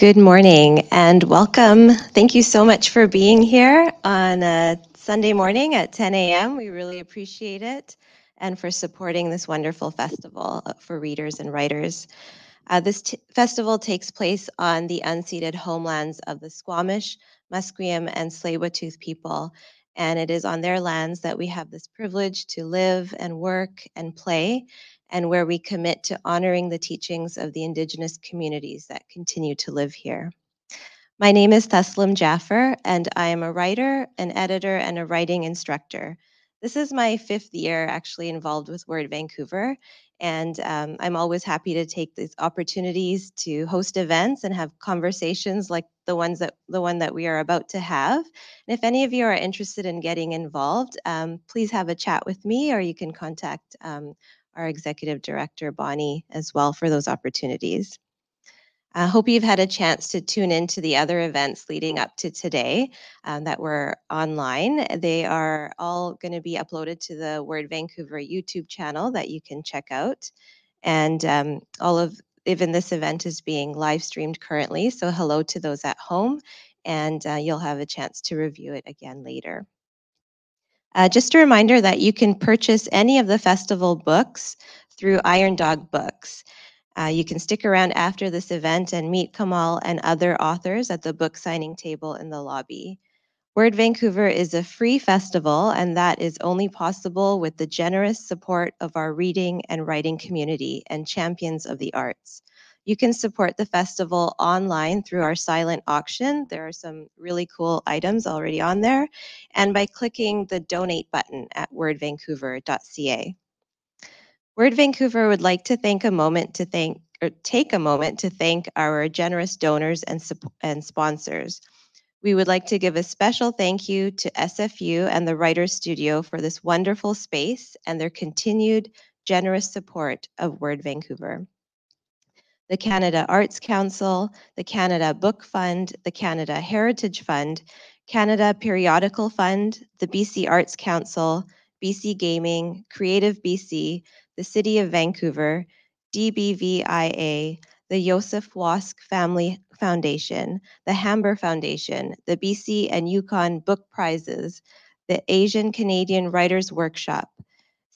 Good morning and welcome. Thank you so much for being here on a Sunday morning at 10 a.m. We really appreciate it and for supporting this wonderful festival for readers and writers. This festival takes place on the unceded homelands of the Squamish, Musqueam, and Tsleil-Waututh people, and it is on their lands that we have this privilege to live and work and play, and where we commit to honoring the teachings of the Indigenous communities that continue to live here. My name is Taslim Jaffer, and I am a writer, an editor, and a writing instructor. This is my 5th year actually involved with Word Vancouver, and I'm always happy to take these opportunities to host events and have conversations like the one that we are about to have. And if any of you are interested in getting involved, please have a chat with me, or you can contact our executive director, Bonnie, as well for those opportunities. I hope you've had a chance to tune into the other events leading up to today that were online. They are all going to be uploaded to the Word Vancouver YouTube channel that you can check out. And even this event is being live streamed currently. So hello to those at home, and you'll have a chance to review it again later. Just a reminder that you can purchase any of the festival books through Iron Dog Books. You can stick around after this event and meet Kamal and other authors at the book signing table in the lobby. Word Vancouver is a free festival, and that is only possible with the generous support of our reading and writing community and champions of the arts. You can support the festival online through our silent auction. There are some really cool items already on there, and by clicking the donate button at wordvancouver.ca. Word Vancouver would like to take a moment to thank our generous donors and sponsors. We would like to give a special thank you to SFU and the Writers Studio for this wonderful space and their continued generous support of Word Vancouver. The Canada Arts Council, the Canada Book Fund, the Canada Heritage Fund, Canada Periodical Fund, the BC Arts Council, BC Gaming, Creative BC, the City of Vancouver, DBVIA, the Joseph Wask Family Foundation, the Harbour Foundation, the BC and Yukon Book Prizes, the Asian Canadian Writers Workshop,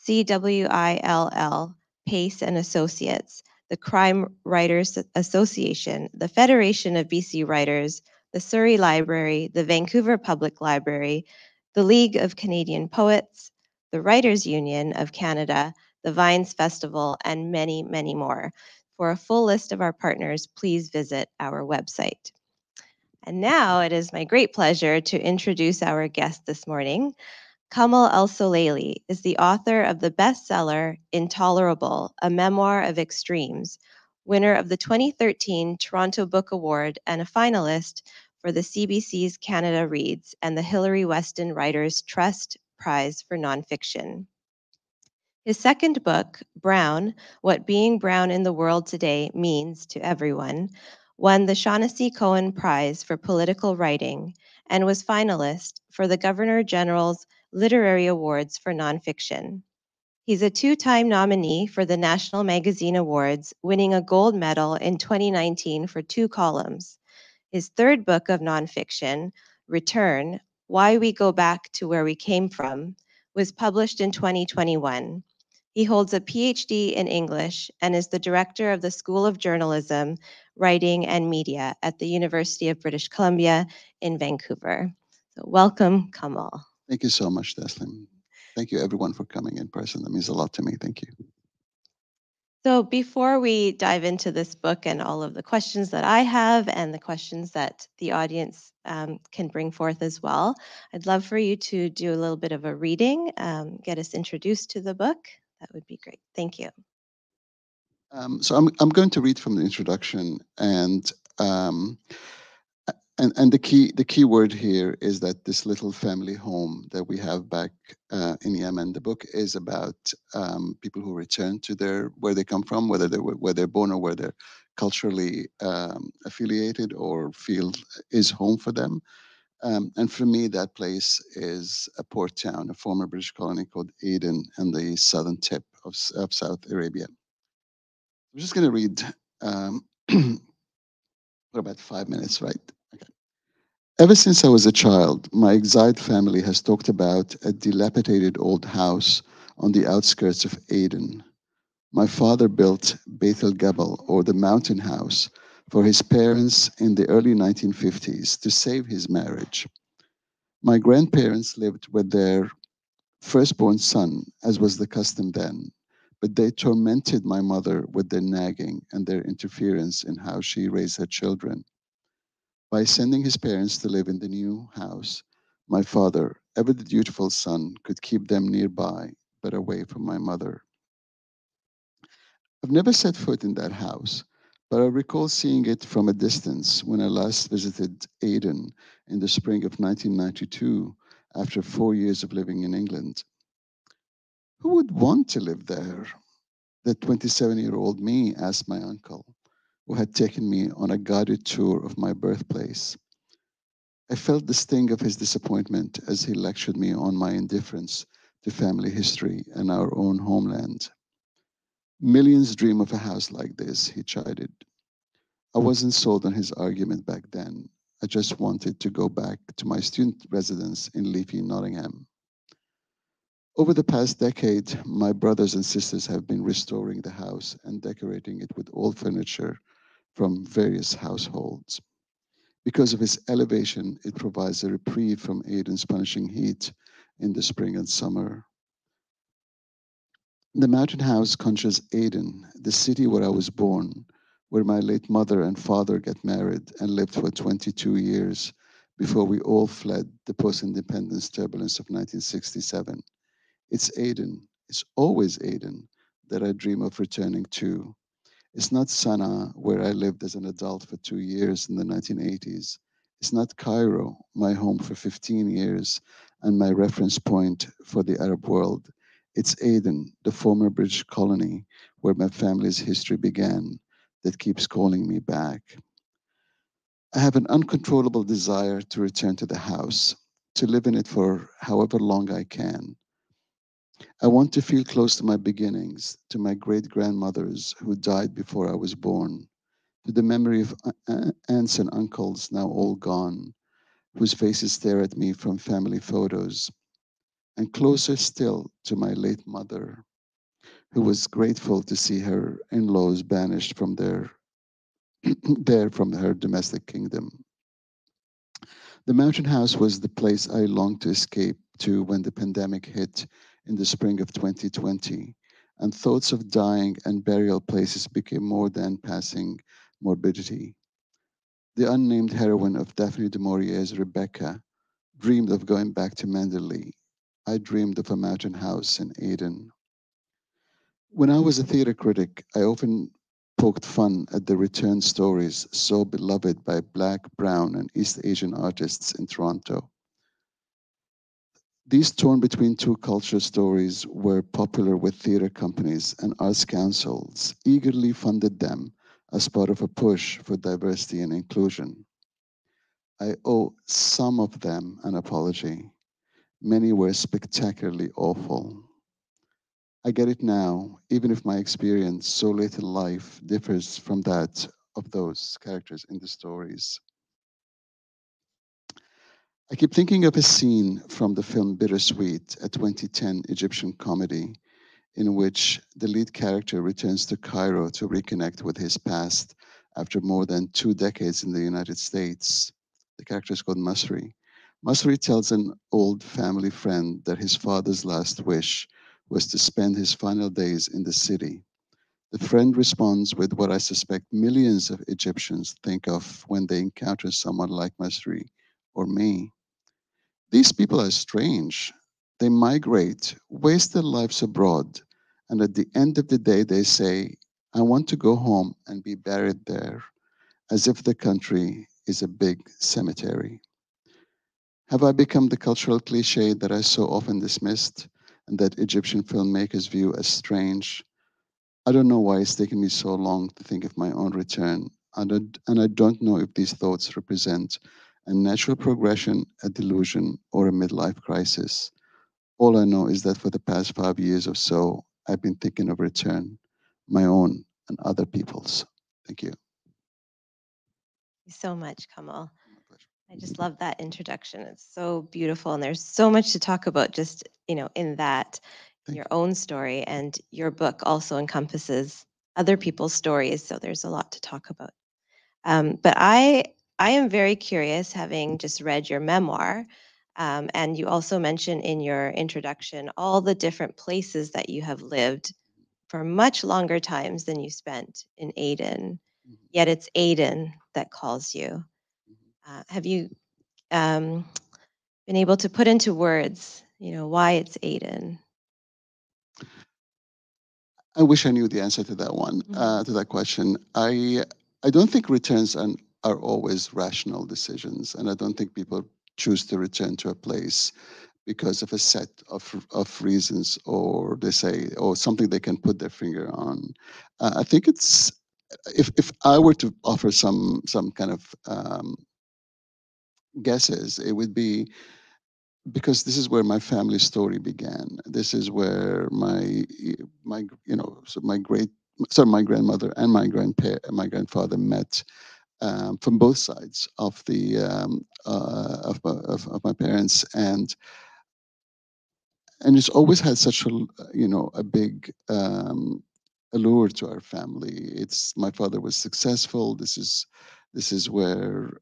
CWILL, Pace and Associates, the Crime Writers Association, the Federation of BC Writers, the Surrey Library, the Vancouver Public Library, the League of Canadian Poets, the Writers Union of Canada, the Vines Festival, and many, many more. For a full list of our partners, please visit our website. And now it is my great pleasure to introduce our guest this morning. Kamal Al-Solaylee is the author of the bestseller Intolerable, a Memoir of Extremes, winner of the 2013 Toronto Book Award and a finalist for the CBC's Canada Reads and the Hilary Weston Writers Trust Prize for Nonfiction. His second book, Brown, What Being Brown in the World Today Means to Everyone, won the Shaughnessy Cohen Prize for Political Writing and was finalist for the Governor General's Literary Awards for Nonfiction. He's a 2-time nominee for the National Magazine Awards, winning a gold medal in 2019 for 2 columns. His third book of nonfiction, Return, Why We Go Back to Where We Came From, was published in 2021. He holds a PhD in English and is the director of the School of Journalism, Writing and Media at the University of British Columbia in Vancouver. So welcome, Kamal. Thank you so much, Taslim. Thank you everyone for coming in person. That means a lot to me. Thank you. So before we dive into this book and all of the questions that I have and the questions that the audience can bring forth as well, I'd love for you to do a little bit of a reading, get us introduced to the book. That would be great. Thank you. So I'm going to read from the introduction, and the key word here is that this little family home that we have back in Yemen. The book is about people who return to where they come from, whether they're born or where they're culturally affiliated or feel is home for them. And for me, that place is a port town, a former British colony called Aden, on the southern tip of South Arabia. I'm just going to read We're about 5 minutes, right? Okay. Ever since I was a child, my exiled family has talked about a dilapidated old house on the outskirts of Aden. My father built Beit el Gabal, or the mountain house, for his parents in the early 1950s to save his marriage. My grandparents lived with their firstborn son, as was the custom then, but they tormented my mother with their nagging and their interference in how she raised her children. By sending his parents to live in the new house, my father, ever the dutiful son, could keep them nearby but away from my mother. I've never set foot in that house, but I recall seeing it from a distance when I last visited Aden in the spring of 1992 after 4 years of living in England. Who would want to live there? The 27-year-old me asked my uncle, who had taken me on a guided tour of my birthplace. I felt the sting of his disappointment as he lectured me on my indifference to family history and our own homeland. Millions dream of a house like this, he chided. I wasn't sold on his argument back then. I just wanted to go back to my student residence in leafy Nottingham. Over the past decade, my brothers and sisters have been restoring the house and decorating it with old furniture from various households. Because of its elevation, it provides a reprieve from Aiden's punishing heat in the spring and summer. The mountain house conjures Aden, the city where I was born, where my late mother and father got married and lived for 22 years before we all fled the post-independence turbulence of 1967. It's Aden, it's always Aden that I dream of returning to. It's not Sana'a, where I lived as an adult for 2 years in the 1980s. It's not Cairo, my home for 15 years and my reference point for the Arab world. It's Aden, the former British colony where my family's history began, that keeps calling me back. I have an uncontrollable desire to return to the house, to live in it for however long I can. I want to feel close to my beginnings, to my great grandmothers who died before I was born, to the memory of aunts and uncles now all gone, whose faces stare at me from family photos, and closer still to my late mother, who was grateful to see her in-laws banished from there from her domestic kingdom. The mountain house was the place I longed to escape to when the pandemic hit in the spring of 2020, and thoughts of dying and burial places became more than passing morbidity. The unnamed heroine of Daphne du Maurier's Rebecca dreamed of going back to Manderley. I dreamed of a mountain house in Aden. When I was a theater critic, I often poked fun at the return stories so beloved by Black, Brown, and East Asian artists in Toronto. These torn between two culture stories were popular with theater companies, and arts councils eagerly funded them as part of a push for diversity and inclusion. I owe some of them an apology. Many were spectacularly awful. I get it now, even if my experience so late in life differs from that of those characters in the stories. I keep thinking of a scene from the film Bittersweet, a 2010 Egyptian comedy in which the lead character returns to Cairo to reconnect with his past after more than 2 decades in the United States. The character is called Masri. Masri tells an old family friend that his father's last wish was to spend his final days in the city. The friend responds with what I suspect millions of Egyptians think of when they encounter someone like Masri or me. These people are strange. They migrate, waste their lives abroad, and at the end of the day, they say, I want to go home and be buried there, as if the country is a big cemetery. Have I become the cultural cliche that I so often dismissed and that Egyptian filmmakers view as strange? I don't know why it's taken me so long to think of my own return, and I don't know if these thoughts represent a natural progression, a delusion, or a midlife crisis. All I know is that for the past 5 years or so, I've been thinking of return, my own and other people's. Thank you. you so much, Kamal. My pleasure. I just love that introduction. It's so beautiful, and there's so much to talk about just, in that, in Thank your you. own story, and your book also encompasses other people's stories, so there's a lot to talk about. But I am very curious, having just read your memoir, and you also mention in your introduction all the different places that you have lived for much longer times than you spent in Aden. Mhm, Yet it's Aden that calls you. mhm. Have you um, been able to put into words, why it's Aden? I wish I knew the answer to that one, Mhm. to that question. I don't think returns are always rational decisions, and I don't think people choose to return to a place because of a set of reasons, or they say, or something they can put their finger on. I think it's, if I were to offer some kind of guesses, it would be because this is where my family story began. This is where my great, sorry, my grandmother and my grandfather met, from both sides of my parents, and it's always had such a big allure to our family. It's My father was successful. This is where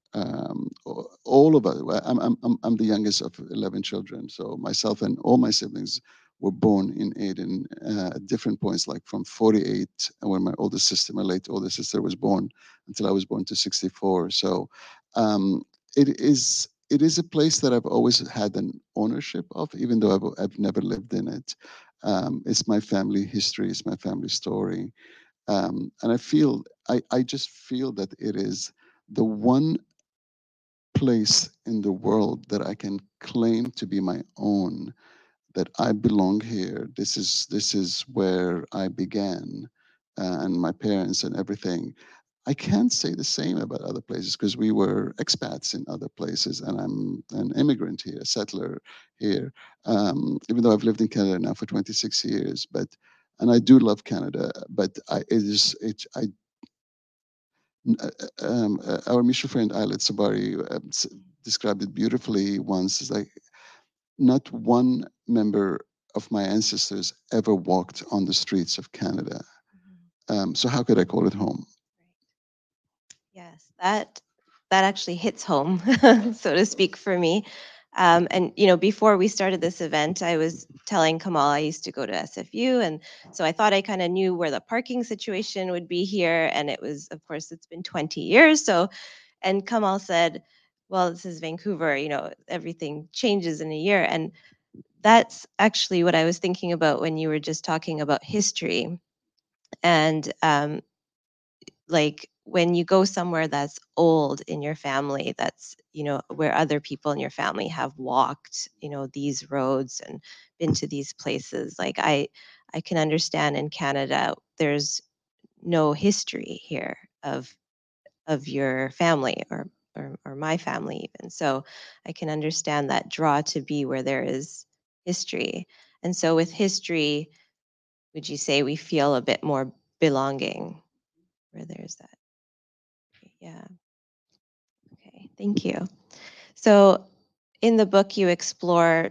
all of us. I'm the youngest of 11 children, so myself and all my siblings were born in Aden at different points, like from 48, when my late older sister was born, until I was born to 64. So um, it is a place that I've always had an ownership of, even though I've never lived in it. It's my family history, it's my family story, and I just feel that it is the one place in the world that I can claim to be my own, that I belong here. This is where I began, and my parents and everything. I can't say the same about other places because we were expats in other places, and I'm an immigrant here, a settler here. Even though I've lived in Canada now for 26 years, and I do love Canada, but our mutual friend Aylet Sabari described it beautifully once. It's like not one member of my ancestors ever walked on the streets of Canada. Mhm. So how could I call it home? Yes, that actually hits home, so to speak, for me. And before we started this event, I was telling Kamal I used to go to SFU, and so I thought I kind of knew where the parking situation would be here. And it was, of course, it's been 20 years. So, and Kamal said, "Well, this is Vancouver. Everything changes in a year." And that's actually what I was thinking about when you were just talking about history. And like when you go somewhere that's old in your family, that's where other people in your family have walked these roads and been to these places, like I can understand in Canada there's no history here of your family, or my family even. So I can understand that draw to be where there is history. And so with history, would you say we feel a bit more belonging where there's that? Yeah. Okay, thank you. So, in the book, you explore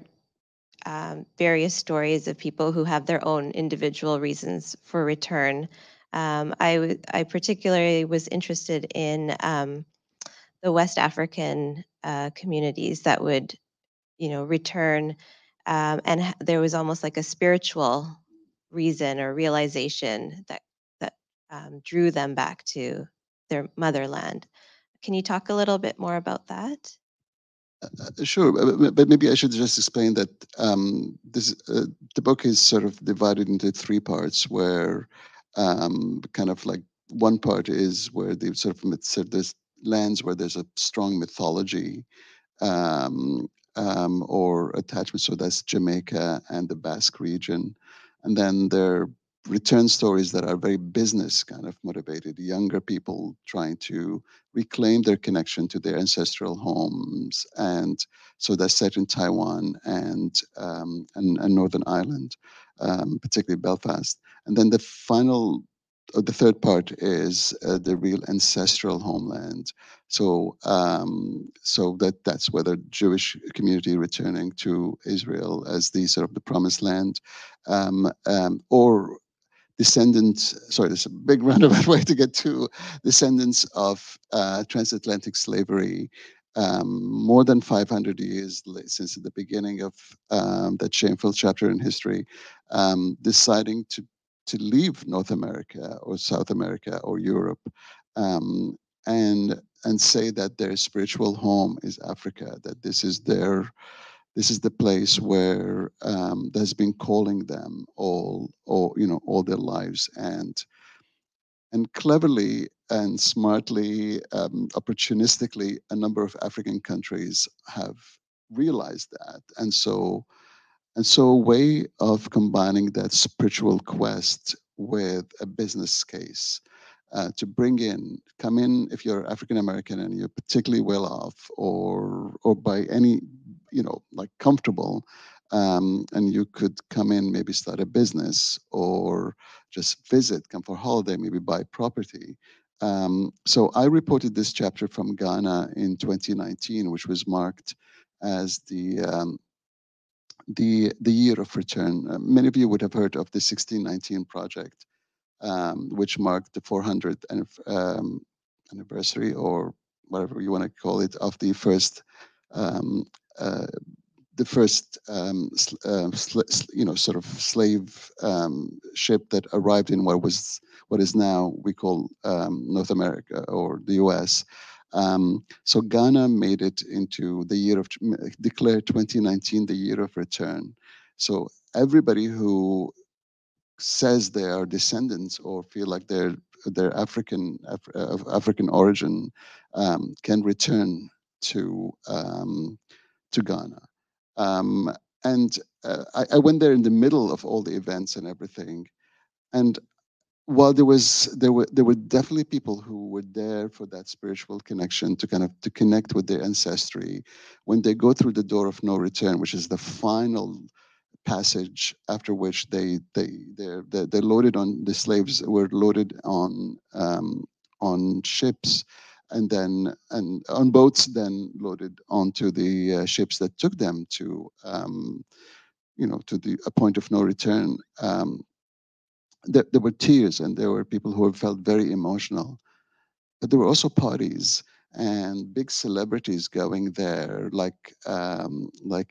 various stories of people who have their own individual reasons for return. I particularly was interested in the West African communities that would, return, and there was almost like a spiritual reason or realization that drew them back to their motherland. Can you talk a little bit more about that? Sure, but maybe I should just explain that the book is sort of divided into three parts, where kind of like one part is where the sort of there's lands where there's a strong mythology, um, or attachment. So that's Jamaica and the Basque region. And then there are return stories that are very business kind of motivated, younger people trying to reclaim their connection to their ancestral homes. And so that's set in Taiwan and Northern Ireland, particularly Belfast. And then the final the third part is the real ancestral homeland. So, that's whether Jewish community returning to Israel as the sort of the promised land, or descendants. Sorry, there's a big roundabout way to get to descendants of transatlantic slavery. More than 500 years since the beginning of that shameful chapter in history, deciding to leave North America or South America or Europe, um, and say that their spiritual home is Africa, that this is the place where that has been calling them all their lives, and cleverly and smartly, opportunistically, a number of African countries have realized that, and so a way of combining that spiritual quest with a business case, to come in if you're African American and you're particularly well off, or by any, like comfortable, and you could come in, maybe start a business, or just visit, come for holiday, maybe buy property. So I reported this chapter from Ghana in 2019, which was marked as the year of return. Many of you would have heard of the 1619 project, which marked the 400th anniversary, or whatever you want to call it, of um, uh, the first sort of slave ship that arrived in what is now we call North America or the U.S. So Ghana made it into the year of declared 2019 the year of return. So everybody who says they are descendants or feel like they're of African origin, can return to Ghana. Um, and I went there in the middle of all the events and everything. And while there were definitely people who were there for that spiritual connection, to connect with their ancestry, when they go through the door of no return, which is the final passage after which they're loaded on, the slaves were loaded on ships, and on boats, then loaded onto the ships that took them to to a point of no return. There were tears, and there were people who felt very emotional, but there were also parties and big celebrities going there, like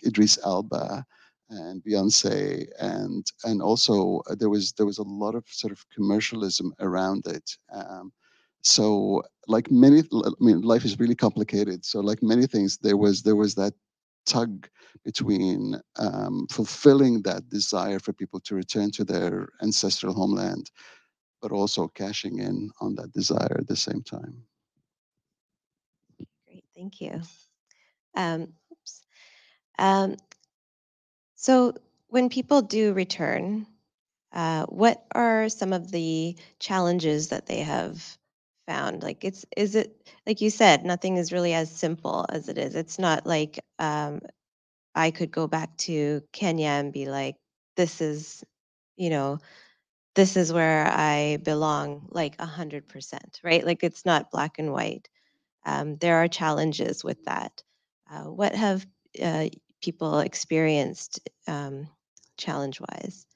Idris Elba and Beyonce, and also there was a lot of sort of commercialism around it. So, like many, I mean, life is really complicated. So, like many things, there was that tug between fulfilling that desire for people to return to their ancestral homeland, but also cashing in on that desire at the same time. Great, thank you. Oops. Um, so when people do return, what are some of the challenges that they have found? Like, is it, like you said, nothing is really as simple as it is. It's not like I could go back to Kenya and be like, this is, you know, this is where I belong, like 100%, right? Like, it's not black and white. There are challenges with that. What have uh, people experienced challenge-wise?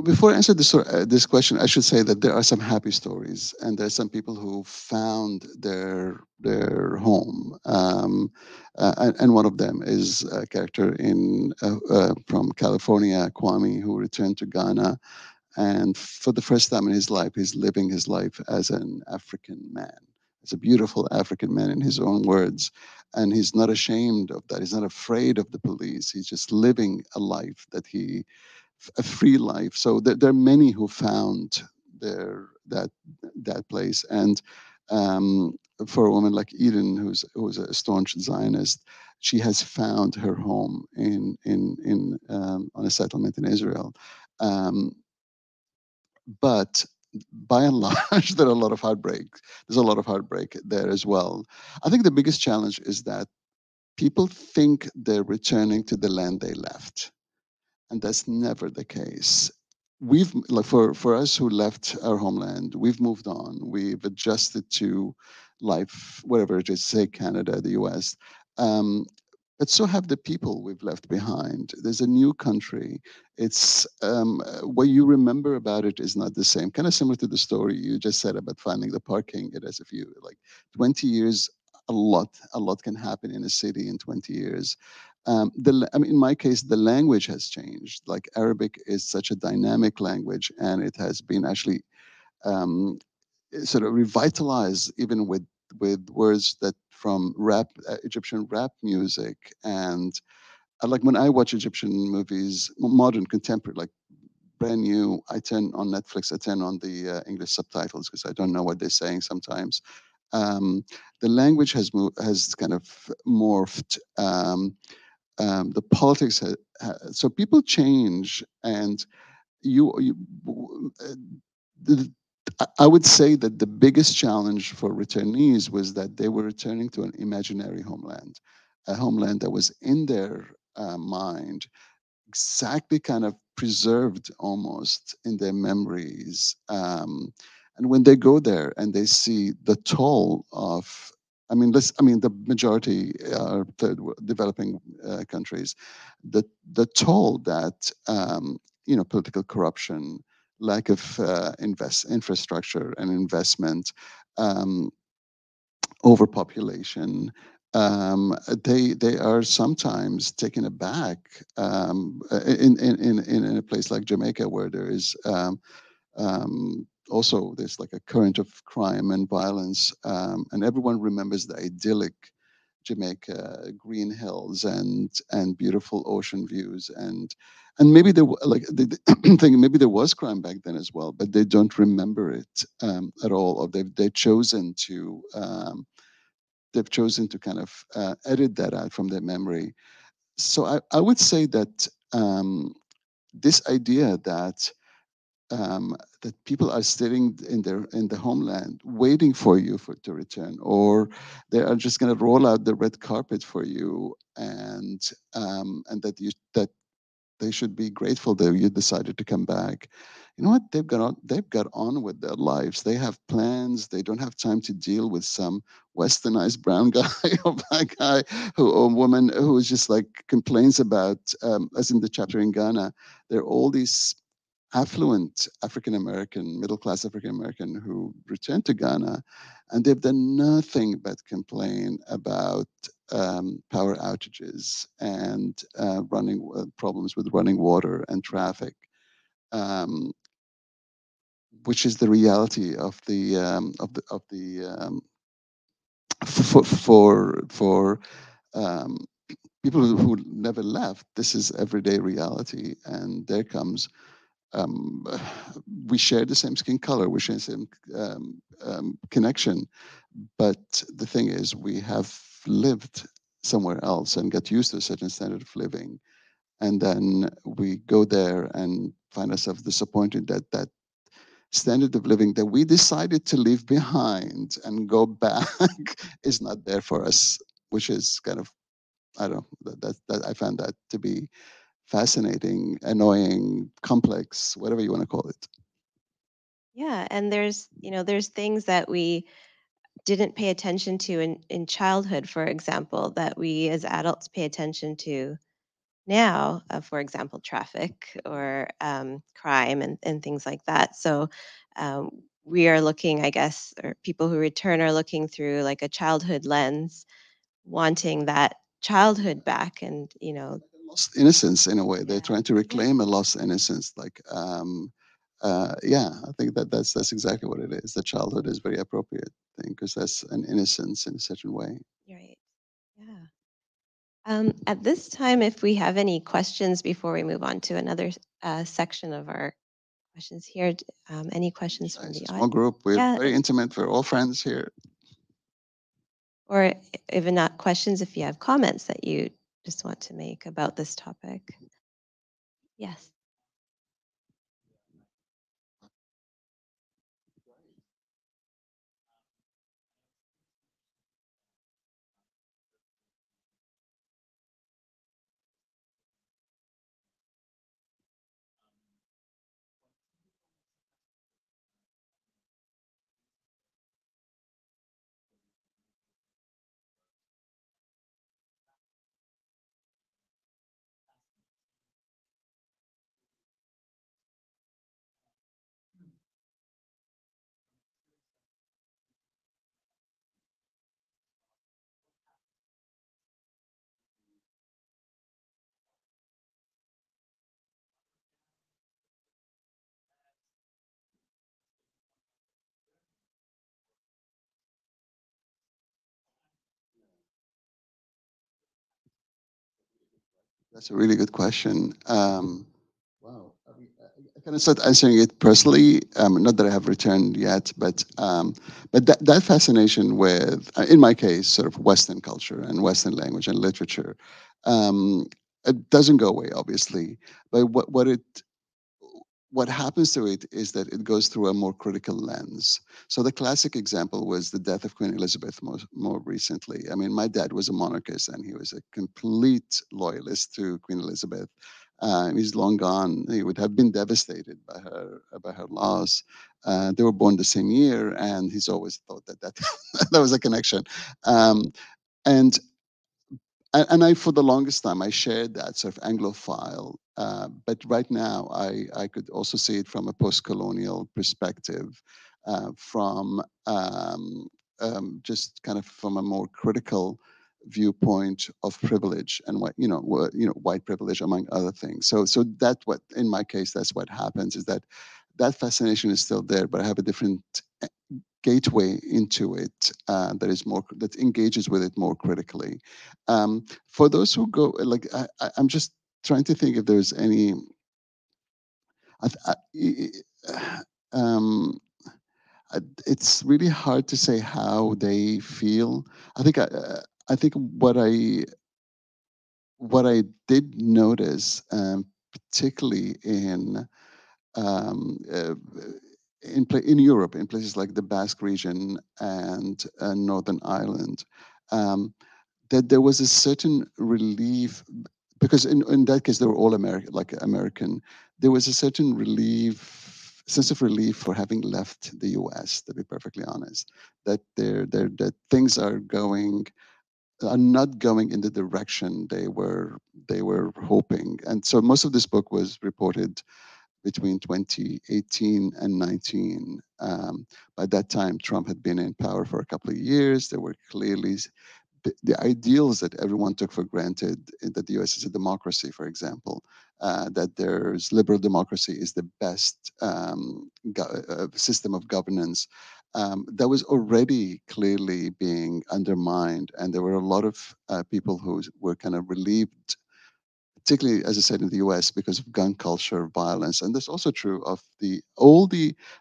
Before I answer this question, I should say that there are some happy stories, and there are some people who found their home. And one of them is a character in from California, Kwame, who returned to Ghana, and for the first time in his life, he's living his life as an African man. As a beautiful African man, in his own words, and he's not ashamed of that. He's not afraid of the police. He's just living a life a free life. So there are many who found their that place, and for a woman like Eden, who's a staunch Zionist, she has found her home in on a settlement in Israel. Um, but by and large, there are a lot of heartbreak. There's a lot of heartbreak there as well. I think the biggest challenge is that people think they're returning to the land they left, and that's never the case. we've like for us who left our homeland, we've moved on. We've adjusted to life wherever it is, say Canada, the US. Um, but so have the people we've left behind. There's a new country. It's what you remember about it is not the same. Kind of similar to the story you just said about finding the parking. It as if you like 20 years. A lot can happen in a city in 20 years. I mean, in my case, the language has changed. Like Arabic is such a dynamic language, and it has been actually um, sort of revitalized, even with words that from rap, Egyptian rap music, and like when I watch Egyptian movies, modern, contemporary, like brand new, I turn on Netflix, I turn on the English subtitles because I don't know what they're saying sometimes. Um, the language has kind of morphed. The politics so people change, and you the, I would say that the biggest challenge for returnees was that they were returning to an imaginary homeland, a homeland that was in their mind, exactly kind of preserved almost in their memories. And when they go there and they see the toll of, I mean, the majority are developing countries, the toll that political corruption, lack of infrastructure and investment, um, overpopulation, they are sometimes taken aback in a place like Jamaica, where there is also there's like a current of crime and violence, and everyone remembers the idyllic Jamaica, green hills and beautiful ocean views, and maybe there like the thing, maybe there was crime back then as well, but they don't remember it at all, or they've chosen to kind of edit that out from their memory. So I would say that this idea that people are sitting in the homeland waiting for you to return, or they are just going to roll out the red carpet for you, and that they should be grateful that you decided to come back. You know what? They've got on with their lives. They have plans. They don't have time to deal with some westernized brown guy or black guy or woman who is just like complains about, as in the chapter in Ghana, there are all these affluent African American, middle class African American who returned to Ghana, and they've done nothing but complain about power outages and running problems with running water and traffic, um, which is the reality of the for um, people who never left. This is everyday reality, and there comes um, we share the same skin color, we share the same connection, but the thing is, we have lived somewhere else and got used to a certain standard of living, and then we go there and find ourselves disappointed that that standard of living that we decided to leave behind and go back is not there for us, which is kind of, I don't know, that I found that to be fascinating, annoying, complex, whatever you want to call it. Yeah, and there's things that we didn't pay attention to in childhood, for example, that we as adults pay attention to now, for example, traffic or crime and things like that. So we are looking, I guess, or people who return are looking through like a childhood lens, wanting that childhood back, and Lost innocence in a way. They're yeah, trying to yeah, reclaim a lost innocence. Like, yeah, I think that's exactly what it is. The childhood is very appropriate thing because that's an innocence in a certain way. you're right. Yeah. At this time, if we have any questions before we move on to another section of our questions here, any questions from It's the a audience? small group. We're Yeah, very intimate. We're all friends here. or even not questions, if you have comments that you just want to make about this topic. Yes. That's a really good question. Wow. I kind of start answering it personally. Not that I have returned yet, but that fascination with, in my case, sort of Western culture and Western language and literature, it doesn't go away, obviously. But what happens to it is that it goes through a more critical lens. So the classic example was the death of Queen Elizabeth more recently. I mean, my dad was a monarchist and he was a complete loyalist to Queen Elizabeth. He's long gone. He would have been devastated by her loss. They were born the same year, and he's always thought that that was a connection. Um, and and I, for the longest time, I shared that sort of Anglophile. But right now, I could also see it from a post-colonial perspective, from just kind of from a more critical viewpoint of privilege and what white privilege among other things. So that's what, in my case, that's what happens, is that that fascination is still there, but I have a different gateway into it that engages with it more critically. For those who go, like I'm just trying to think if there's any. I, I, um, it's really hard to say how they feel. I think what I did notice, particularly um, uh, in Europe, in places like the Basque region and Northern Ireland, um, that there was a certain relief, because in that case they were all American, like American. There was a certain sense of relief for having left the U.S. To be perfectly honest, that that things are not going in the direction they were hoping, and so most of this book was reported between 2018 and 19. By that time, Trump had been in power for a couple of years. There were clearly the ideals that everyone took for granted, that the US is a democracy, for example, that there's liberal democracy is the best system of governance. That was already clearly being undermined, and there were a lot of people who were kind of relieved, particularly, as I said, in the US, because of gun culture, violence. And that's also true of the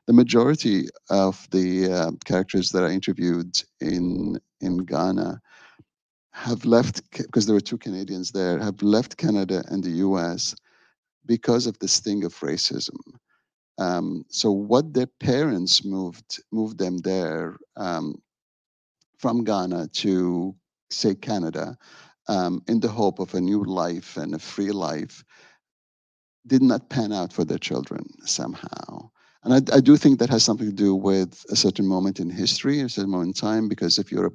majority of the characters that I interviewed in Ghana have left, because there were two Canadians there, have left Canada and the US because of the sting of racism. So what their parents moved them there, from Ghana to, say, Canada, in the hope of a new life and a free life, did not pan out for their children somehow. And I do think that has something to do with a certain moment in history, a certain moment in time, because if you're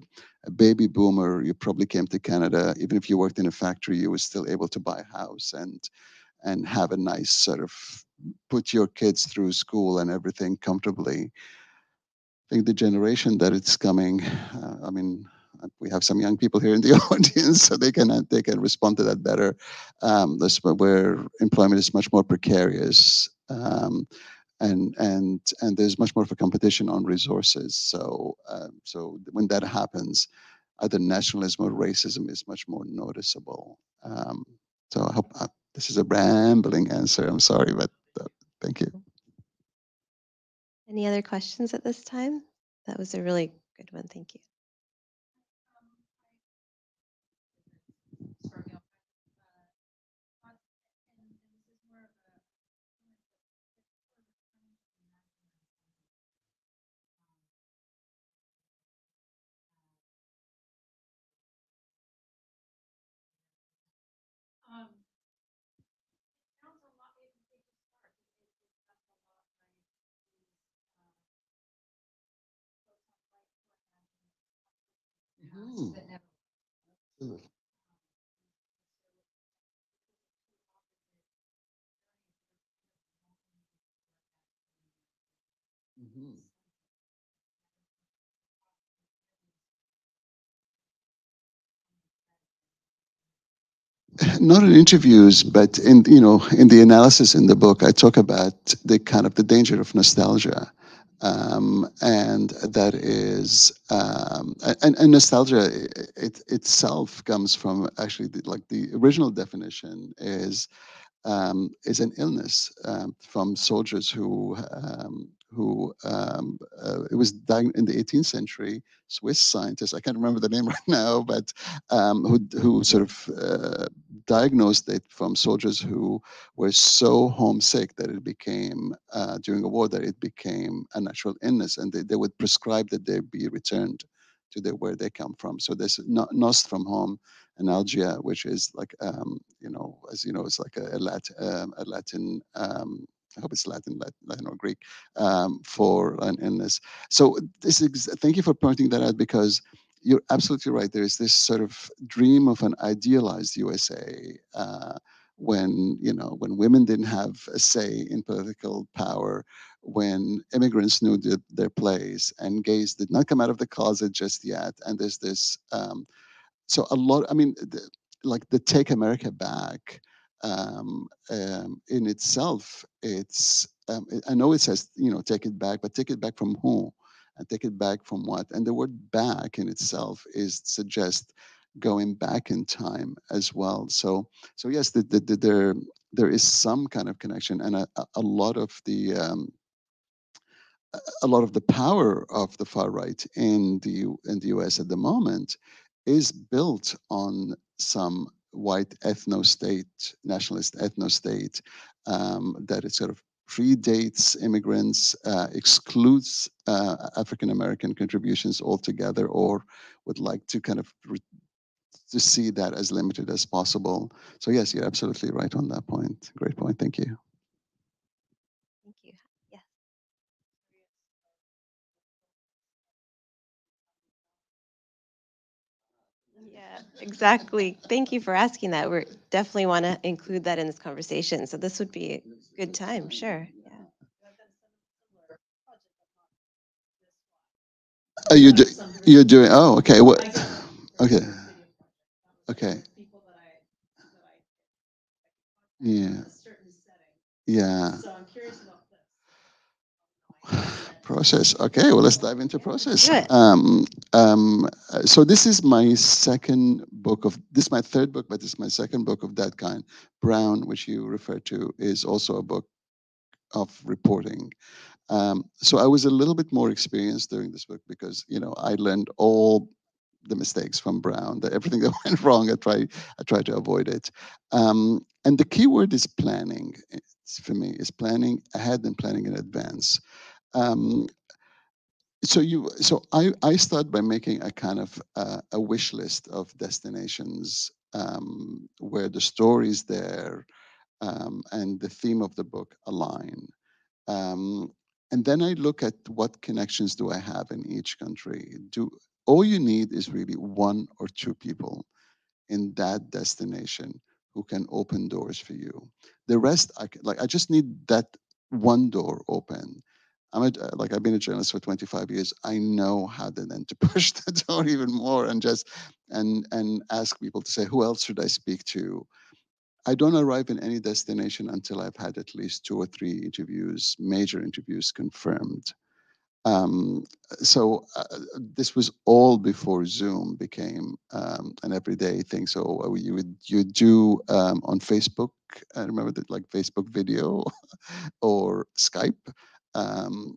a baby boomer, you probably came to Canada. Even if you worked in a factory, you were still able to buy a house and have a nice sort of, put your kids through school and everything comfortably. I think the generation that it's coming, I mean, we have some young people here in the audience, so they can respond to that better. This where employment is much more precarious, and there's much more of a competition on resources. So when that happens, either nationalism or racism is much more noticeable. So I hope this is a rambling answer. I'm sorry, but thank you. Any other questions at this time? That was a really good one. Thank you. Mhm. Mhm. Not in interviews, but in the analysis in the book, I talk about the kind of the danger of nostalgia. And that is and nostalgia itself comes from actually like the original definition is an illness from soldiers it was in the 18th century. Swiss scientists, I can't remember the name right now, but who sort of diagnosed it from soldiers who were so homesick that it became during a war that it became a natural illness, and they would prescribe that they be returned to where they come from. So there's nos from home, analgia, which is like as you know, it's like a Latin. I hope it's Latin or Greek for an illness. So this is thank you for pointing that out, because you're absolutely right. There is this sort of dream of an idealized USA when when women didn't have a say in political power, when immigrants knew their place, and gays did not come out of the closet just yet. And there's this so a lot, I mean, like the Take America Back in itself, I know it says, take it back, but take it back from who? And take it back from what? And the word back in itself suggests going back in time as well. So yes, there is some kind of connection, and a lot of the power of the far right in the US at the moment is built on some white ethno-state, nationalist ethno-state that it sort of predates immigrants, excludes African American contributions altogether, or would like to kind of to see that as limited as possible. So yes, you're absolutely right on that point. Great point. Thank you. Thank you. Yes. Yeah, exactly. Thank you for asking that. We definitely want to include that in this conversation. So this would be a good time. Sure. Yeah. You you're doing? Oh, okay. What? Okay. Okay. Yeah. Yeah. Process. Okay, well, let's dive into process. Do it. So this is my second book of this is my third book, but this is my second book of that kind. Brown, which you referred to, is also a book of reporting. So I was a little bit more experienced during this book because I learned all the mistakes from Brown, that everything that went wrong, I try to avoid it. And the key word is planning. For me, is planning ahead and planning in advance. Um, so I start by making a kind of a wish list of destinations where the stories there and the theme of the book align. Um, and then I look at what connections do I have in each country. All you need is really one or two people in that destination who can open doors for you. The rest, I just need that one door open. I've been a journalist for 25 years. I know how to then to push the door even more and just and ask people to say, who else should I speak to? I don't arrive in any destination until I've had at least 2 or 3 interviews, major interviews confirmed. Um, so this was all before Zoom became an everyday thing. So you do on Facebook. I remember that, like Facebook video or Skype, um,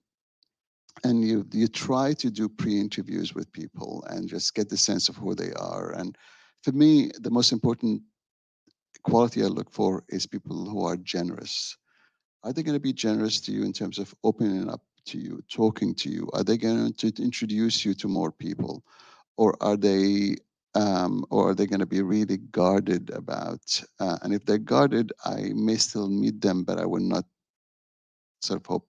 and you try to do pre-interviews with people and just get the sense of who they are. And for me, the most important quality I look for is people who are generous. Are they going to be generous to you in terms of opening up to you, talking to you? Are they going to introduce you to more people, or are they going to be really guarded about? And if they're guarded, I may still meet them, but I will not sort of hope,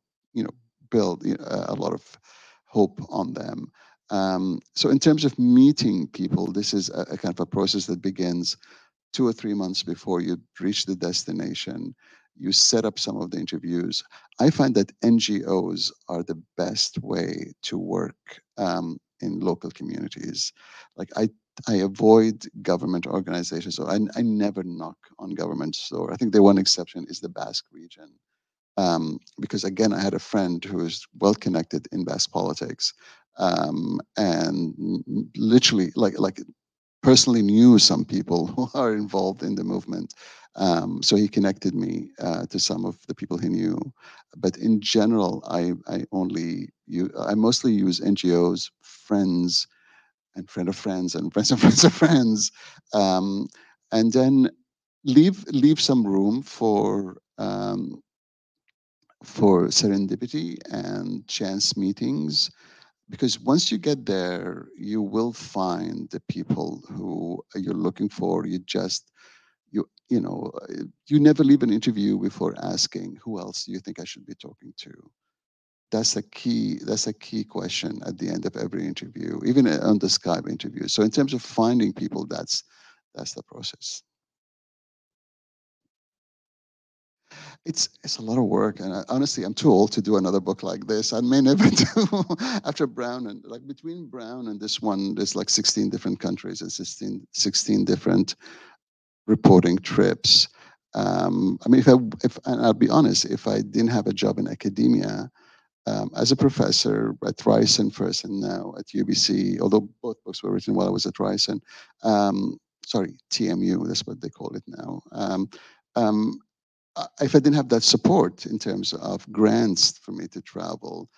build a lot of hope on them. So in terms of meeting people, this is a kind of a process that begins 2 or 3 months before you reach the destination. You set up some of the interviews. I find that NGOs are the best way to work in local communities. Like I avoid government organizations, so I never knock on government's door. I think the one exception is the Basque region. because again, I had a friend who is well connected in Basque politics, and literally, like personally knew some people who are involved in the movement. So he connected me to some of the people he knew. But in general, I mostly use NGOs, friends, and friend of friends, and friends of friends of friends, and then leave some room for serendipity and chance meetings, because once you get there, you will find the people who you're looking for. You never leave an interview before asking, who else do you think I should be talking to? That's a key question at the end of every interview, even on the Skype interview. So in terms of finding people, that's the process. It's a lot of work, and honestly, I'm too old to do another book like this. I may never do. After Brown, and like between Brown and this one, there's like 16 different countries and 16 different reporting trips. I mean, if and I'll be honest, if I didn't have a job in academia, as a professor at Ryerson first and now at UBC, although both books were written while I was at Ryerson, sorry, TMU, that's what they call it now. Um, if I didn't have that support in terms of grants for me to travel,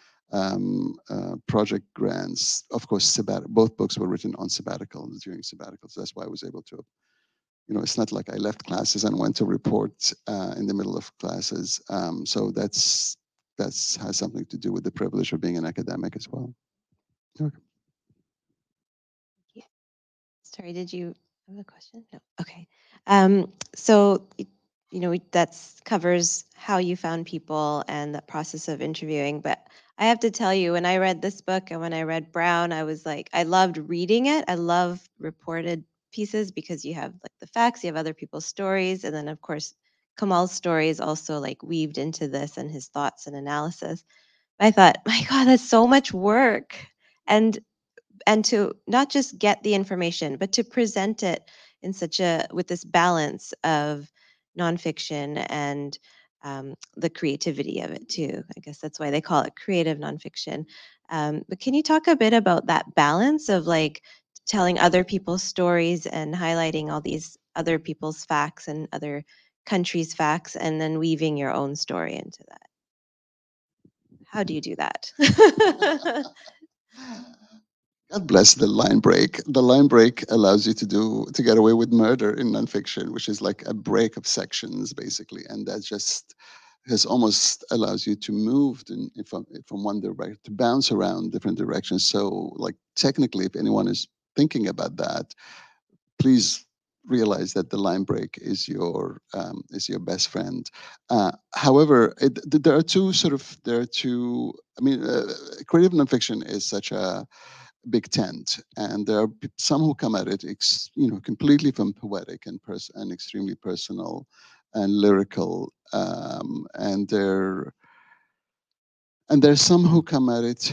project grants, of course, both books were written on sabbaticals, during sabbaticals. That's why I was able to, it's not like I left classes and went to report in the middle of classes. So that's has something to do with the privilege of being an academic as well. Okay. Sorry, did you have a question? No. Okay. So, that covers how you found people and the process of interviewing. But I have to tell you, when I read this book and when I read Brown, I was like, I loved reading it. I love reported pieces because you have like the facts, you have other people's stories. And then, of course, Kamal's story is also like weaved into this and his thoughts and analysis. I thought, my God, that's so much work. And to not just get the information, but to present it in with this balance of nonfiction and the creativity of it too. I guess that's why they call it creative nonfiction. But can you talk a bit about that balance of like telling other people's stories and highlighting all these other people's facts and other countries' facts, and then weaving your own story into that? How do you do that? God bless the line break. The line break allows you to get away with murder in nonfiction, which is like a break of sections basically, and that just has almost allows you to move from one direction, to bounce around different directions. So, like technically, if anyone is thinking about that, please realize that the line break is your best friend. However, there are two. I mean, creative nonfiction is such a big tent, and there are some who come at it, completely from poetic and extremely personal and lyrical, and there's some who come at it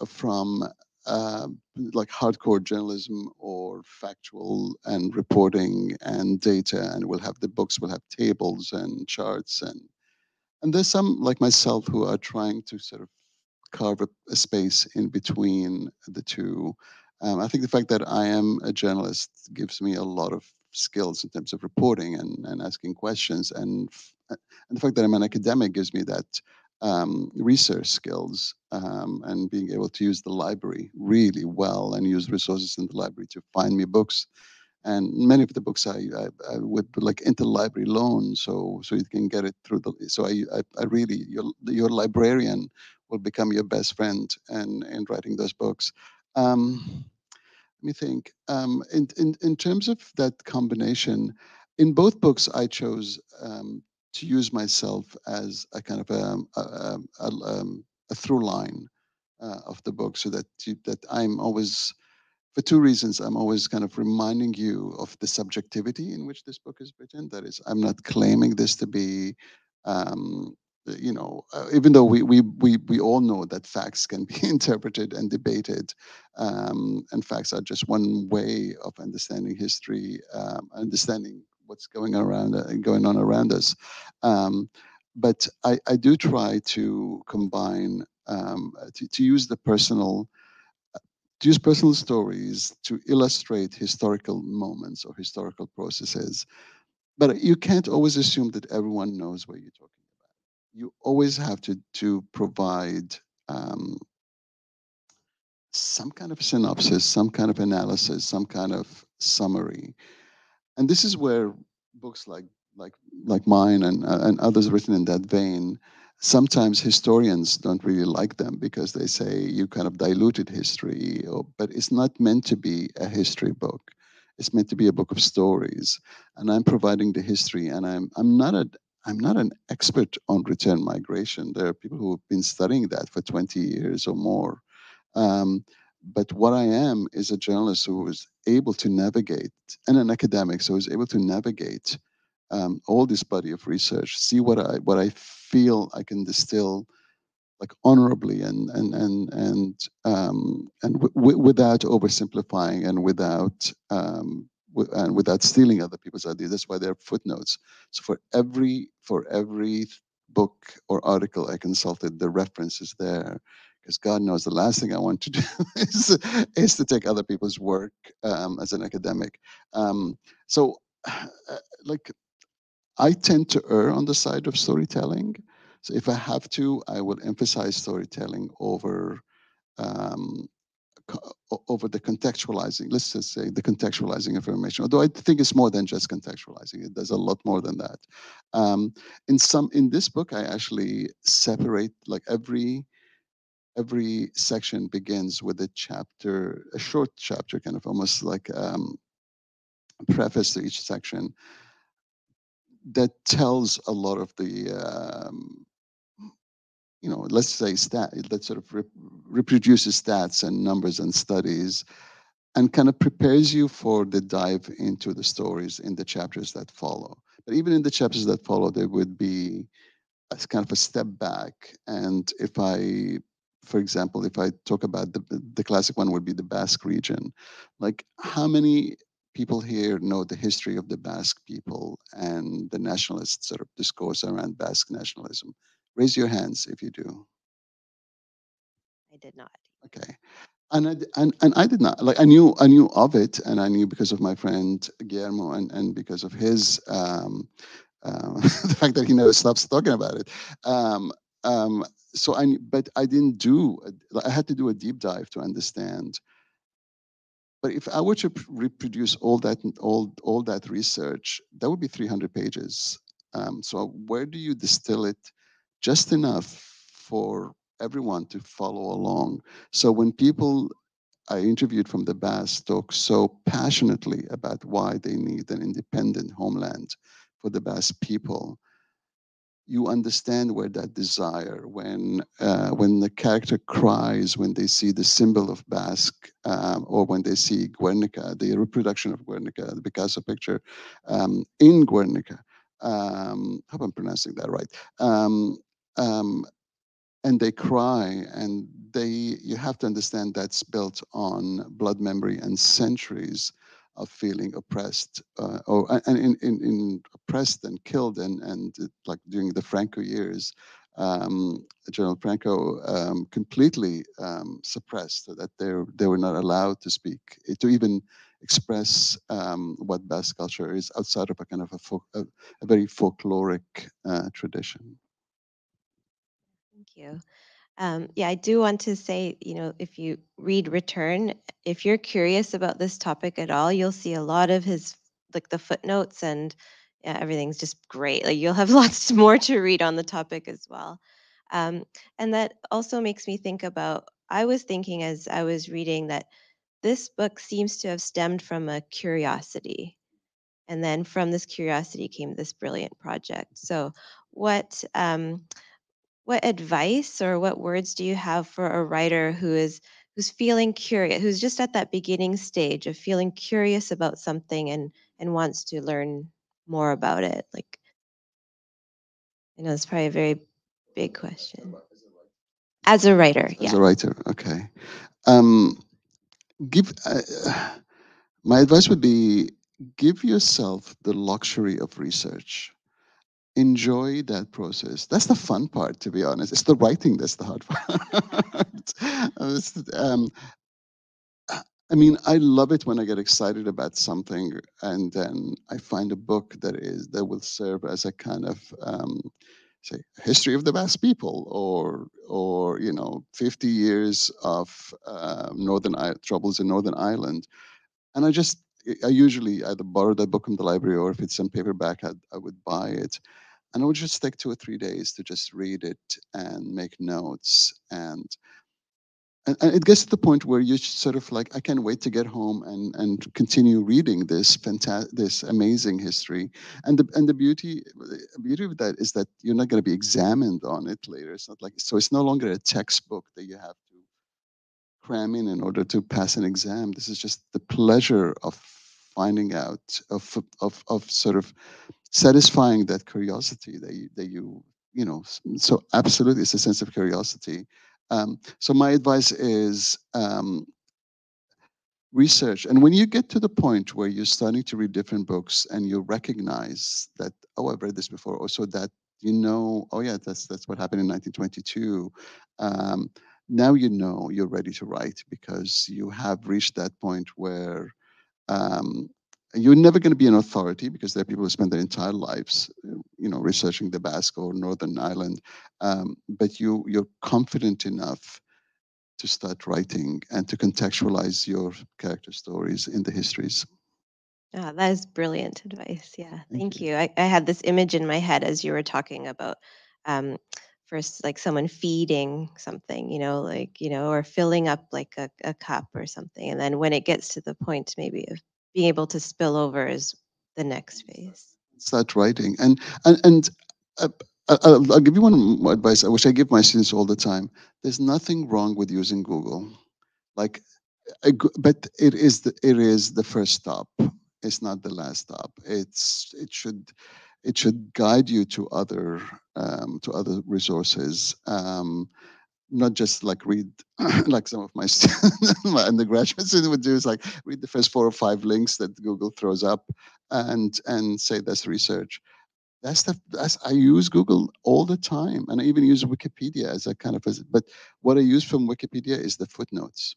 from uh, like hardcore journalism or factual and reporting and data, and will have tables and charts, and there's some like myself who are trying to sort of carve a space in between the two. I think the fact that I am a journalist gives me a lot of skills in terms of reporting and asking questions, and the fact that I'm an academic gives me that research skills, and being able to use the library really well and use resources in the library to find me books. And many of the books I would put like interlibrary loan, so you can get it through the. So I really your librarian will become your best friend and in writing those books. Let me think. In terms of that combination, in both books, I chose to use myself as a kind of a through line of the book, so that I'm always, for two reasons, I'm always kind of reminding you of the subjectivity in which this book is written. That is, I'm not claiming this to be, um, even though we all know that facts can be interpreted and debated, and facts are just one way of understanding history, understanding what's going on around us. Um, but I do try to combine, to use the personal, to use personal stories to illustrate historical moments or historical processes. But you can't always assume that everyone knows what you're talking about. You always have to provide um, some kind of synopsis, some kind of analysis, some kind of summary. And this is where books like like mine and others written in that vein, sometimes historians don't really like them because they say you kind of diluted history, but it's not meant to be a history book. It's meant to be a book of stories, and I'm providing the history. And I'm not an expert on return migration. There are people who have been studying that for 20 years or more. um, but what I am is a journalist who was able to navigate, and an academic, so I was able to navigate all this body of research, see what I feel I can distill like honorably and without oversimplifying and without stealing other people's ideas. That's why there are footnotes. So for every book or article I consulted, the reference is there, because God knows the last thing I want to do is to take other people's work as an academic. So, like I tend to err on the side of storytelling. So if I have to, I will emphasize storytelling um, over the contextualizing. Let's just say the contextualizing information. Although I think it's more than just contextualizing. It does a lot more than that. Um, in this book, I actually separate like every section begins with a chapter, a short chapter, kind of almost like a preface to each section that tells a lot of the let's say that sort of reproduces stats and numbers and studies, and kind of prepares you for the dive into the stories in the chapters that follow. But even in the chapters that follow, there would be as kind of a step back. And for example, if I talk about the classic one would be the Basque region, like how many people here know the history of the Basque people and the nationalist sort of discourse around Basque nationalism? Raise your hands if you do. I did not. Okay. And I did not, like, I knew of it, and I knew because of my friend Guillermo, and because of his the fact that he never stops talking about it. Um, um, but I didn't I had to do a deep dive to understand. But if I were to reproduce all that research, that would be 300 pages. So where do you distill it just enough for everyone to follow along? So when people I interviewed from the Basque talk so passionately about why they need an independent homeland for the Basque people, you understand where that desire, when the character cries when they see the symbol of Basque, or when they see Guernica, the reproduction of Guernica, the Picasso picture in Guernica. Hope I'm pronouncing that right. Um, um, and they cry, and you have to understand that's built on blood memory and centuries of feeling oppressed, or and oppressed and killed, and like during the Franco years, General Franco completely suppressed, so that they were not allowed to speak, to even express what Basque culture is outside of a kind of a very folkloric tradition. Thank you. Yeah, I do want to say, if you read Return, if you're curious about this topic at all, you'll see a lot of his, like the footnotes, and yeah, everything's just great. Like you'll have lots more to read on the topic as well. Um, and that also makes me think about, I was thinking as I was reading that this book seems to have stemmed from a curiosity. And then from this curiosity came this brilliant project. So what advice or what words do you have for a writer who's feeling curious, who's just at that beginning stage of feeling curious about something and wants to learn more about it? Like, I know it's probably a very big question. As a writer, As yeah. a writer, okay. Um, give My advice would be, give yourself the luxury of research. enjoy that process. That's the fun part, to be honest. It's the writing that's the hard part. Um, I mean, I love it when I get excited about something, and then I find a book that will serve as a kind of say history of the Basque people, or 50 years of troubles in Northern Ireland, and I usually either borrow that book from the library, or if it's on paperback, I would buy it, and I would just take 2 or 3 days to just read it and make notes, and it gets to the point where you sort of like, I can't wait to get home and continue reading this amazing history. And the beauty of that is that you're not going to be examined on it later. It's not like, so it's no longer a textbook that you have to cram in order to pass an exam. This is just the pleasure of finding out, of sort of satisfying that curiosity so absolutely, it's a sense of curiosity. So my advice is, research. And when you get to the point where you're starting to read different books and you recognize that, oh, I've read this before, or so that oh yeah, that's what happened in 1922. um, Now you're ready to write, because you have reached that point where, um, you're never going to be an authority, because there are people who spend their entire lives, researching the Basque or Northern Ireland. But you're confident enough to start writing and to contextualize your character stories in the histories. Yeah, that is brilliant advice. Yeah, thank you. I had this image in my head as you were talking about, um, first, like someone feeding something, or filling up like a cup or something. And then when it gets to the point maybe of being able to spill over is the next phase. Start writing, and uh, I'll give you one more advice, which I give my students all the time. There's nothing wrong with using Google. Like, but it is the first stop. It's not the last stop. It should guide you to other resources. Not just like read, like some of my students, my undergraduate students would do, is like read the first 4 or 5 links that Google throws up, and say that's research. That's I use Google all the time, and I even use Wikipedia as a kind of but what I use from Wikipedia is the footnotes.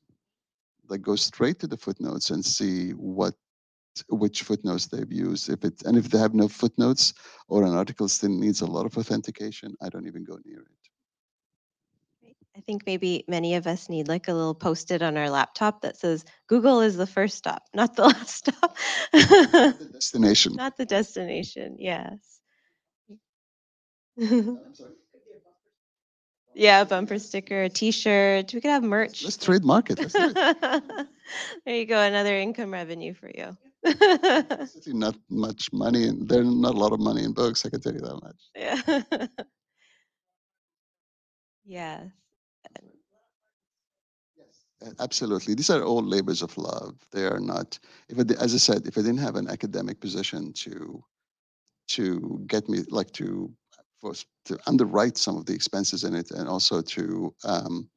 Like, go straight to the footnotes and see which footnotes they've used. If they have no footnotes, or an article still needs a lot of authentication, I don't even go near it. I think maybe many of us need like a little post-it on our laptop that says Google is the first stop, not the last stop. The destination. Not the destination. Yes. I'm sorry. Yeah, a bumper sticker, a T-shirt. We could have merch. Let's trademark it. Let's do it. There you go, another income revenue for you. Actually, not much money, and there's not a lot of money in books. I can tell you that much. Yeah. Yes. Absolutely, these are all labors of love. They are not. As I said, if I didn't have an academic position to get me, like, to underwrite some of the expenses in it, and also to the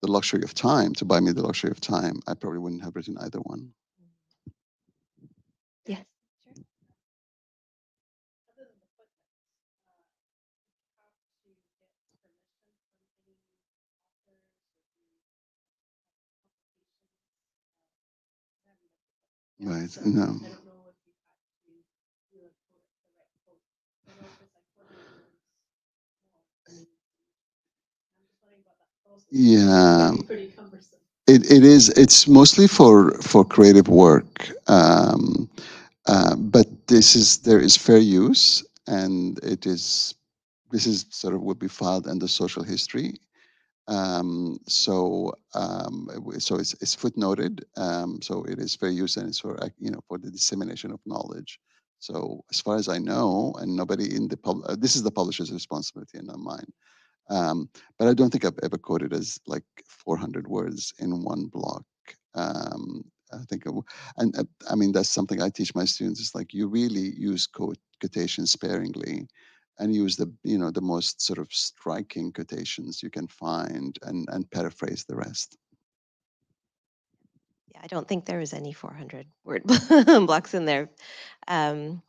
luxury of time, to buy me the luxury of time, I probably wouldn't have written either one. Yes. Sure. Right. No. Yeah. It is. It's mostly for creative work, but there is fair use, and this is sort of would be filed under social history. So it's footnoted. So it is fair use, and it's for the dissemination of knowledge. So as far as I know, and nobody in this is the publisher's responsibility and not mine. But I don't think I've ever quoted as like 400 words in one block. I think, I mean, that's something I teach my students. It's like, you really use quotation sparingly, and use the most sort of striking quotations you can find, and paraphrase the rest. Yeah, I don't think there was any 400 word blocks in there. Um,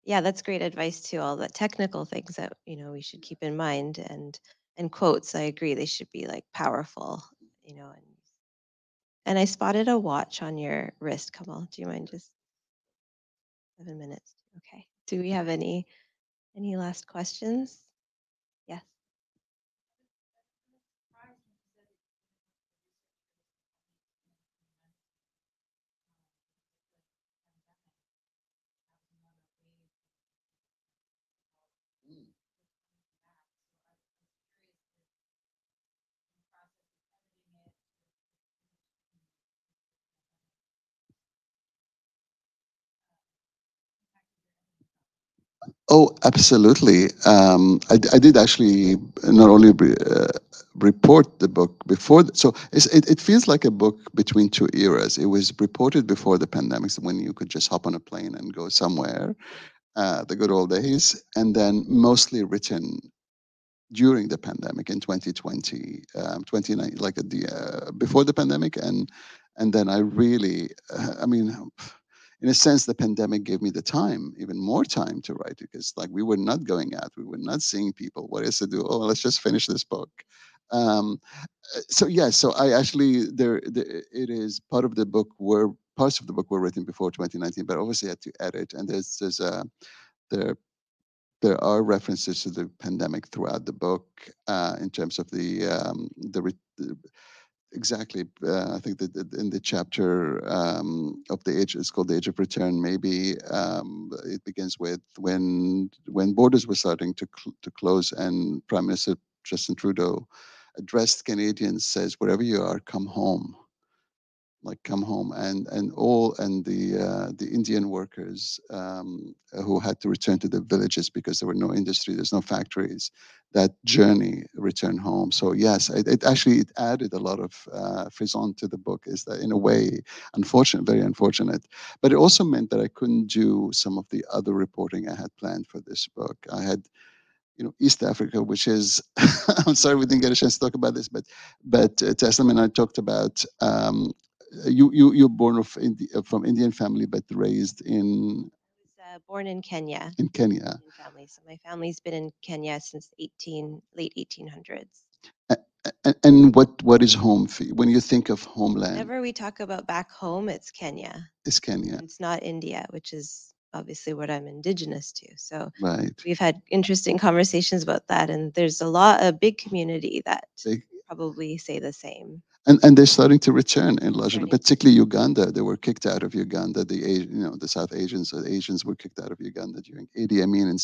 Yeah, that's great advice too. All the technical things that we should keep in mind, and quotes. I agree, they should be like powerful. And I spotted a watch on your wrist, Kamal. Do you mind just 7 minutes? Okay. Do we have any last questions? Yes. Oh, absolutely. I did actually not only report the book before, so it feels like a book between two eras. It was reported before the pandemic, so when you could just hop on a plane and go somewhere, the good old days, and then mostly written during the pandemic in 2020, 2019, like at the before the pandemic, and then I really, I mean, in a sense, the pandemic gave me the time, even more time to write, because like we were not going out, we were not seeing people. What is to do? Oh, let's just finish this book. Um, so yeah, so I actually it is part of the book where parts of the book were written before 2019, but obviously I had to edit, and there's there there are references to the pandemic throughout the book in terms of exactly. I think that in the chapter of the age, it's called the Age of Return. Maybe it begins with when borders were starting to close, and Prime Minister Justin Trudeau addressed Canadians, says, "Wherever you are, come home." Like come home, and the Indian workers who had to return to the villages because there were no industry, there's no factories. That journey, return home. So yes, it actually it added a lot of frisson to the book. Is that in a way unfortunate, very unfortunate, but it also meant that I couldn't do some of the other reporting I had planned for this book. I had East Africa, which is, I'm sorry we didn't get a chance to talk about this, but Taslim and I talked about, you're born from Indian family, but raised I was born in Kenya. in Kenya. Indian family. So my family's been in Kenya since late 1800s. And what is home for you? When you think of homeland? Whenever we talk about back home, it's Kenya. It's Kenya. It's not India, which is obviously what I'm indigenous to. So Right. we've had interesting conversations about that, and there's a big community that probably say the same. And they're starting to return in large, particularly Uganda. They were kicked out of Uganda. The South Asians, Asians were kicked out of Uganda during Idi Amin in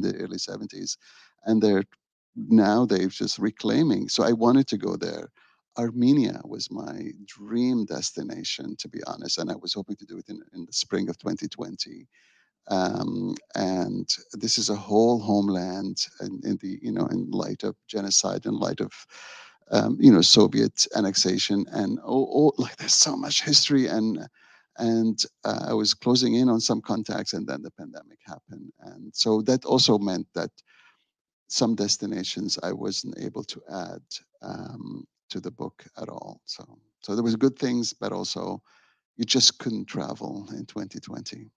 the early 70s, and they've just reclaiming. So I wanted to go there. Armenia was my dream destination, to be honest, and I was hoping to do it in the spring of 2020. And this is a whole homeland, in light of genocide, in light of Soviet annexation, and like there's so much history, and I was closing in on some contacts, and then the pandemic happened, and so that also meant that some destinations I wasn't able to add to the book at all. So there was good things, but also you just couldn't travel in 2020.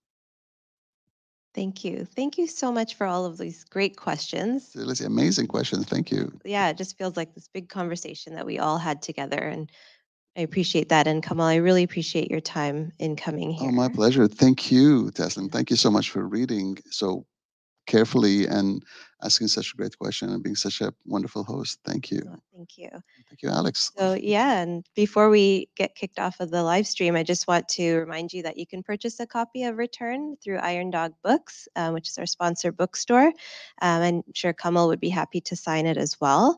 Thank you. Thank you so much for all of these great questions. Amazing questions. Thank you. Yeah, it just feels like this big conversation that we all had together, and I appreciate that. And Kamal, I really appreciate your time in coming here. Oh, my pleasure. Thank you, Taslim. Thank you so much for reading so carefully and asking such a great question and being such a wonderful host. Thank you. Oh, thank you. Thank you, Alex. So yeah, and before we get kicked off of the live stream, I just want to remind you that you can purchase a copy of Return through Iron Dog Books, which is our sponsor bookstore. I'm sure Kamal would be happy to sign it as well.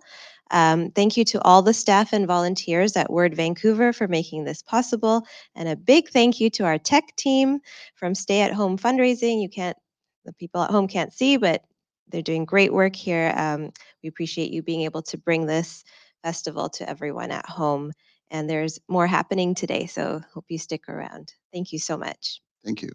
Thank you to all the staff and volunteers at Word Vancouver for making this possible. And a big thank you to our tech team from Stay at Home Fundraising. The people at home can't see, but they're doing great work here. We appreciate you being able to bring this festival to everyone at home. And there's more happening today, so hope you stick around. Thank you so much. Thank you.